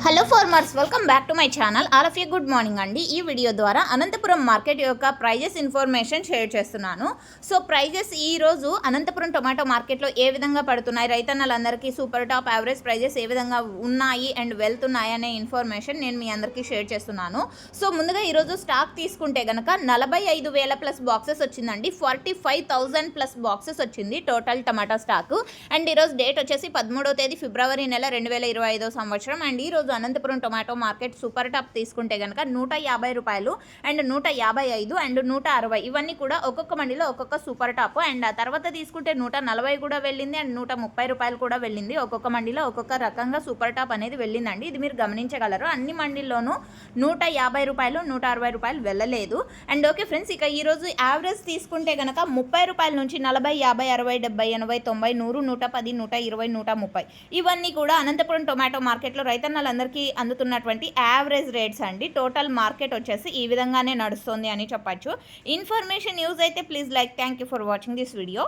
Hello farmers, welcome back to my channel. All of you good morning అండి. ఈ video ద్వారా Anantapuram market యొక్క prices information share చేస్తున్నాను. So prices ఈరోజు Anantapuram tomato మార్కెట్లో ఏ విధంగా పడుతున్నాయి, రైతన్నలందరికీ సూపర్ టాప్ యావరేజ్ ప్రైజెస్ ఏ విధంగా ఉన్నాయి అండ్ వెళ్తున్నాయి అనే ఇన్ఫర్మేషన్ నేను మీ అందరికీ షేర్ చేస్తున్నాను. సో ముందుగా ఈరోజు స్టాక్ తీసుకుంటే కనుక 45,000 ప్లస్ బాక్సెస్ వచ్చిందండి. 45,000 ప్లస్ బాక్సెస్ వచ్చింది టోటల్ టమాటా స్టాక్. అండ్ ఈరోజు డేట్ వచ్చేసి 13వ తేదీ ఫిబ్రవరి నెల 2025 సంవత్సరం. అండ్ ఈరోజు Anantapuram tomato market super top తీసుకుంటే కనుక 150 రూపాయలు అండ్ 155 అండ్ 160 ఇవన్నీ కూడా ఒక్కొక్క మండిలో ఒక్కొక్క సూపర్ టాప్. అండ్ ఆ తర్వాత తీసుకుంటే 140 కూడా వెళ్ళింది అండ్ 130 రూపాయలు కూడా వెళ్ళింది. ఒక్కొక్క మండిలో ఒక్కొక్క రకంగా సూపర్ టాప్ అనేది వెళ్ళిందండి. ఇది మీరు గమనించగలరు. అన్ని మండిల్లోనూ 150 రూపాయలు 160 రూపాయలు వెళ్ళలేదు. అండ్ ఓకే ఫ్రెండ్స్, ఇక ఈరోజు యావరేజ్ తీసుకుంటే కనుక 30 రూపాయల నుంచి 40, 50, 60, 70, 80, 90, 100, 110, 120, 130 ఇవన్నీ కూడా అనంతపురం టొమాటో మార్కెట్లో రైతన్నలందరికీ అందుతున్నటువంటి యావరేజ్ రేట్స్ అండి. టోటల్ మార్కెట్ వచ్చేసి ఈ విధంగానే నడుస్తుంది అని చెప్పచ్చు. ఇన్ఫర్మేషన్ యూజ్ అయితే please like. Thank you for watching this video.